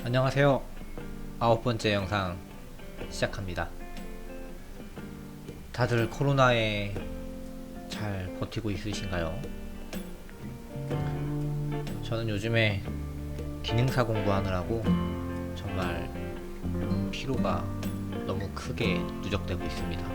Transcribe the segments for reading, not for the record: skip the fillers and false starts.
안녕하세요. 9번째 영상 시작합니다. 다들 코로나에 잘 버티고 있으신가요? 저는 요즘에 기능사 공부하느라고 정말 피로가 너무 크게 누적되고 있습니다.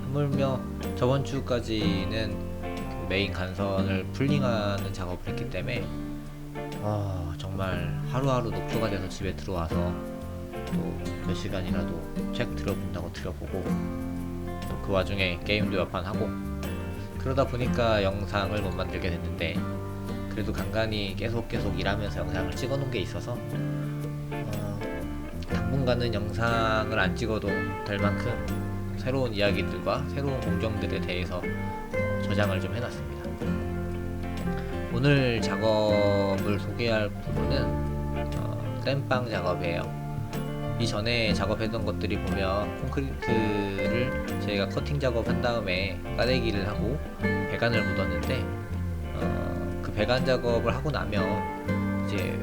하물며 저번 주까지는 메인 간선을 풀링하는 작업을 했기 때문에 정말 하루하루 녹초가 돼서 집에 들어와서 또 몇 시간이라도 책 들어본다고 들어보고 또 그 와중에 게임도 몇 판 하고 그러다 보니까 영상을 못 만들게 됐는데, 그래도 간간히 계속 일하면서 영상을 찍어 놓은 게 있어서 당분간은 영상을 안 찍어도 될 만큼 새로운 이야기들과 새로운 공정들에 대해서 저장을 좀 해놨습니다. 오늘 작업을 소개할 부분은 땜빵 작업이에요. 이전에 작업했던 것들이 보면 콘크리트를 저희가 커팅 작업한 다음에 까대기를 하고 배관을 묻었는데, 그 배관 작업을 하고 나면 이제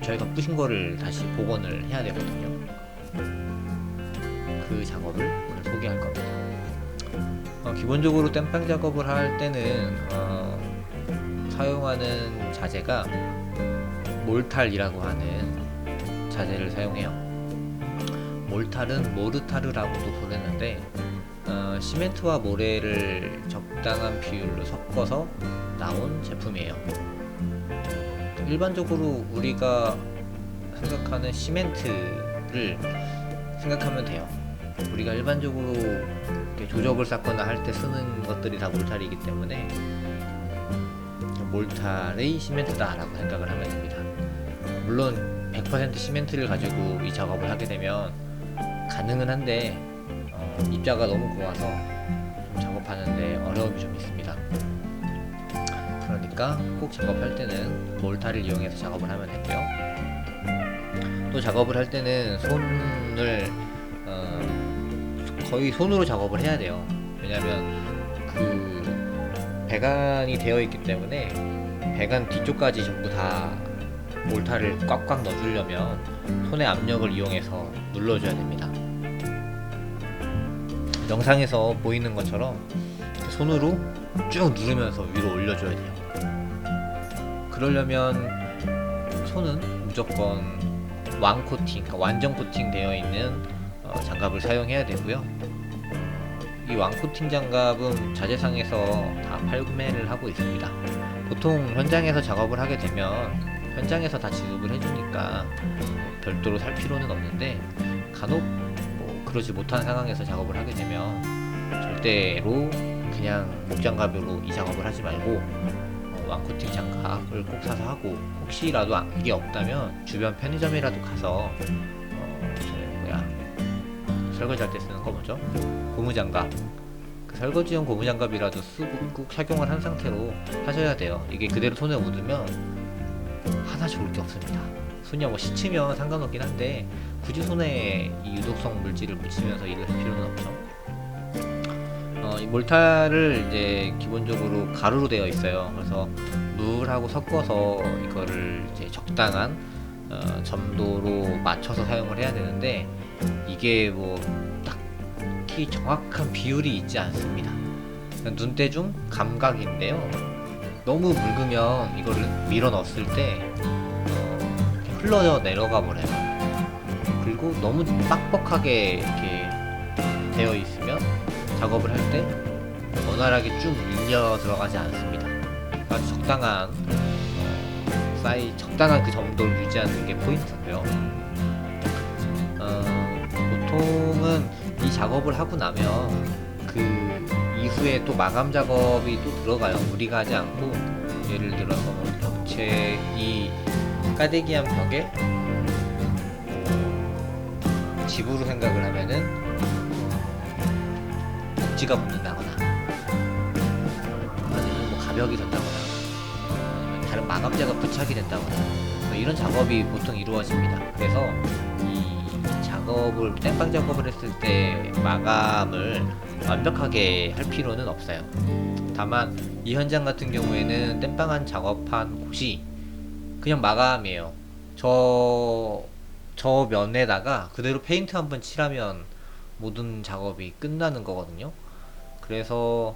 저희가 부신 거를 다시 복원을 해야 되거든요. 그 작업을 오늘 소개할 겁니다. 기본적으로 땜빵 작업을 할 때는 사용하는 자재가 몰탈이라고 하는 자재를 사용해요. 몰탈은 모르타르라고도 부르는데 시멘트와 모래를 적당한 비율로 섞어서 나온 제품이에요. 일반적으로 우리가 생각하는 시멘트를 생각하면 돼요. 우리가 일반적으로 조적을 쌓거나 할 때 쓰는 것들이 다 몰탈이기 때문에 몰탈의 시멘트다 라고 생각을 하면 됩니다. 물론 100% 시멘트를 가지고 이 작업을 하게 되면 가능은 한데 입자가 너무 고와서 좀 작업하는데 어려움이 좀 있습니다. 그러니까 꼭 작업할 때는 몰탈을 이용해서 작업을 하면 되고요. 또 작업을 할 때는 손을 거의 손으로 작업을 해야 돼요. 왜냐면 그 배관이 되어 있기 때문에 배관 뒤쪽까지 전부 다 몰타를 꽉꽉 넣어주려면 손의 압력을 이용해서 눌러줘야 됩니다. 영상에서 보이는 것처럼 손으로 쭉 누르면서 위로 올려줘야 돼요. 그러려면 손은 무조건 왕코팅, 그러니까 완전 코팅 되어 있는 장갑을 사용해야 되고요. 이 왕코팅 장갑은 자재상에서 다 판매를 하고 있습니다. 보통 현장에서 작업을 하게 되면 현장에서 다 지급을 해주니까 별도로 살 필요는 없는데, 간혹 그러지 못한 상황에서 작업을 하게 되면 절대로 그냥 목장갑으로 이 작업을 하지 말고 왕코팅 장갑을 꼭 사서 하고, 혹시라도 이게 없다면 주변 편의점이라도 가서 설거지할 때 쓰는 거 뭐죠? 고무장갑, 그 설거지용 고무장갑이라도 쓰고 꼭 착용을 한 상태로 하셔야 돼요. 이게 그대로 손에 묻으면 하나 좋을 게 없습니다. 손이 씻으면 상관없긴 한데 굳이 손에 이 유독성 물질을 묻히면서 일을 할 필요는 없죠. 이 몰탈을 이제 기본적으로 가루로 되어 있어요. 그래서 물하고 섞어서 이거를 이제 적당한 점도로 맞춰서 사용을 해야 되는데, 이게 딱히 정확한 비율이 있지 않습니다. 눈대중 감각인데요. 너무 묽으면 이거를 밀어 넣었을 때 흘러 내려가 버려요. 그리고 너무 빡빡하게 이렇게 되어 있으면 작업을 할 때 원활하게 쭉 밀려 들어가지 않습니다. 아주 적당한 적당한 그 점도를 유지하는 게 포인트고요. 보통은 이 작업을 하고 나면 그 이후에 또 마감 작업이 또 들어가요. 우리가 하지 않고, 예를 들어서 벽체 이 까대기한 벽에 집으로 생각을 하면은 벽지가 붙는다거나 아니면 가벽이 된다거나 아니면 다른 마감재가 부착이 된다거나 이런 작업이 보통 이루어집니다. 그래서 이 작업을 땜빵 작업을 했을 때 마감을 완벽하게 할 필요는 없어요. 다만 이 현장 같은 경우에는 땜빵한 작업한 곳이 그냥 마감이에요. 저 면에다가 그대로 페인트 한번 칠하면 모든 작업이 끝나는 거거든요. 그래서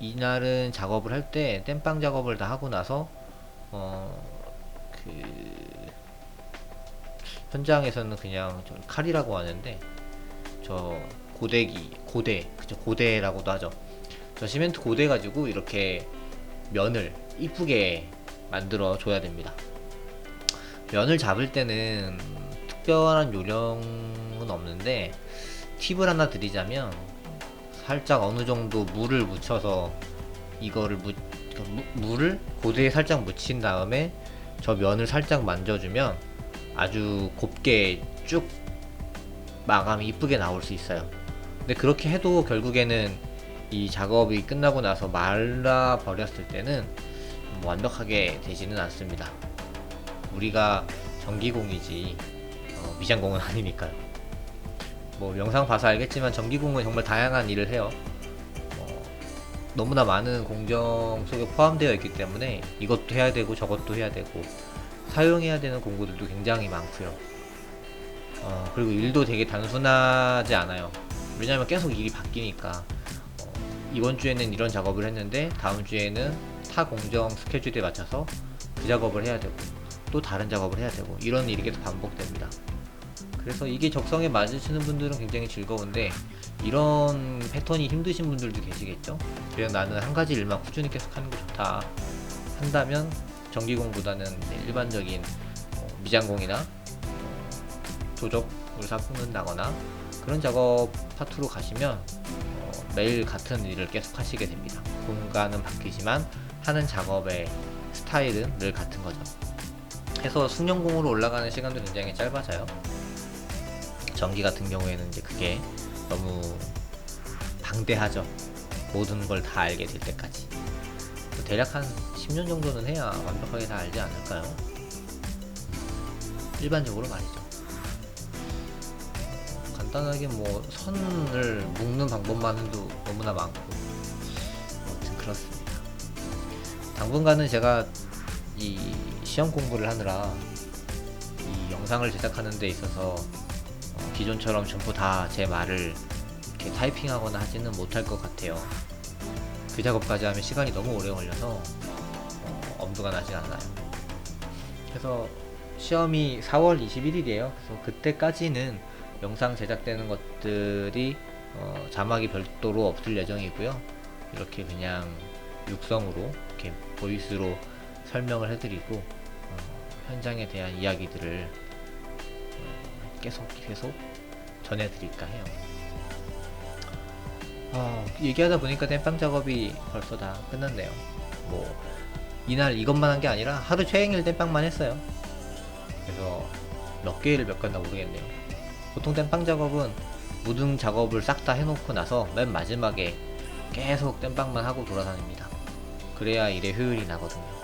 이날은 작업을 할 때 땜빵 작업을 다 하고 나서 그 현장에서는 그냥 저 칼이라고 하는데 저 고대 그죠, 고대라고도 하죠. 저 시멘트 고대 가지고 이렇게 면을 이쁘게 만들어 줘야 됩니다. 면을 잡을 때는 특별한 요령은 없는데 팁을 하나 드리자면 살짝 어느 정도 물을 묻혀서 이거를 물을 고대에 살짝 묻힌 다음에 저 면을 살짝 만져주면 아주 곱게 쭉 마감이 이쁘게 나올 수 있어요. 근데 그렇게 해도 결국에는 이 작업이 끝나고 나서 말라 버렸을 때는 완벽하게 되지는 않습니다. 우리가 전기공이지 미장공은 아니니까요. 뭐 영상 봐서 알겠지만 전기공은 정말 다양한 일을 해요. 너무나 많은 공정 속에 포함되어 있기 때문에 이것도 해야 되고 저것도 해야 되고 사용해야 되는 공구들도 굉장히 많고요. 그리고 일도 되게 단순하지 않아요. 왜냐면 계속 일이 바뀌니까 이번 주에는 이런 작업을 했는데 다음 주에는 타 공정 스케줄에 맞춰서 그 작업을 해야 되고 또 다른 작업을 해야 되고 이런 일이 계속 반복됩니다. 그래서 이게 적성에 맞으시는 분들은 굉장히 즐거운데 이런 패턴이 힘드신 분들도 계시겠죠. 그냥 나는 한 가지 일만 꾸준히 계속 하는 게 좋다 한다면 전기공보다는 일반적인 미장공이나 조적을 섞는다거나 그런 작업 파트로 가시면 매일 같은 일을 계속 하시게 됩니다. 공간은 바뀌지만 하는 작업의 스타일은 늘 같은 거죠. 해서 숙련공으로 올라가는 시간도 굉장히 짧아져요. 전기 같은 경우에는 이제 그게 너무 방대하죠. 모든 걸 다 알게 될 때까지. 대략 한 10년 정도는 해야 완벽하게 다 알지 않을까요? 일반적으로 말이죠. 간단하게 뭐 선을 묶는 방법만 해도 너무나 많고 아무튼 그렇습니다. 당분간은 제가 이 시험 공부를 하느라 이 영상을 제작하는 데 있어서 기존처럼 전부 다 제 말을 이렇게 타이핑하거나 하지는 못할 것 같아요. 그 작업까지 하면 시간이 너무 오래 걸려서 엄두가 나지 않아요. 그래서 시험이 4월 21일이에요. 그래서 그때까지는 영상 제작되는 것들이 자막이 별도로 없을 예정이고요. 이렇게 그냥 육성으로 이렇게 보이스로 설명을 해드리고 현장에 대한 이야기들을 계속 전해드릴까 해요. 얘기하다 보니까 땜빵 작업이 벌써 다 끝났네요. 뭐 이날 이것만 한 게 아니라 하루 종일 땜빵만 했어요. 그래서 몇 개를 몇 건나 모르겠네요. 보통 땜빵 작업은 모든 작업을 싹 다 해놓고 나서 맨 마지막에 계속 땜빵만 하고 돌아다닙니다. 그래야 일의 효율이 나거든요.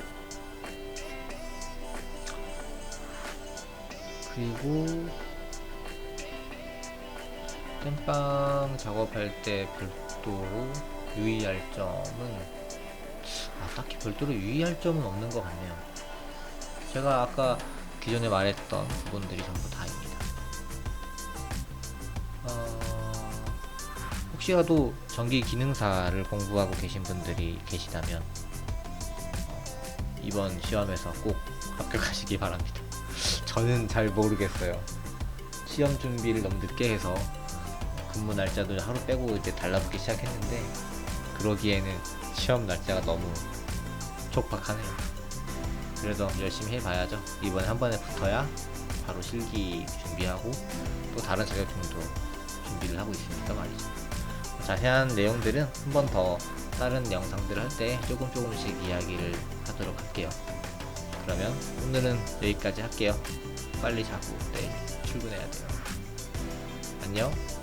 그리고 땜빵 작업할 때 별도로 유의할 점은 딱히 별도로 유의할 점은 없는 것 같네요. 제가 아까 기존에 말했던 부분들이 전부 다입니다. 혹시라도 전기 기능사를 공부하고 계신 분들이 계시다면 이번 시험에서 꼭 합격하시기 바랍니다. 저는 잘 모르겠어요. 시험 준비를 너무 늦게 해서 근무 날짜도 하루 빼고 이제 달라붙기 시작했는데 그러기에는 시험 날짜가 너무 촉박하네요. 그래도 열심히 해봐야죠. 이번에 한 번에 붙어야 바로 실기 준비하고 또 다른 자격증도 준비를 하고 있으니까 말이죠. 자세한 내용들은 한 번 더 다른 영상들을 할 때 조금씩 이야기를 하도록 할게요. 그러면 오늘은 여기까지 할게요. 빨리 자고 내일 출근해야 돼요. 안녕.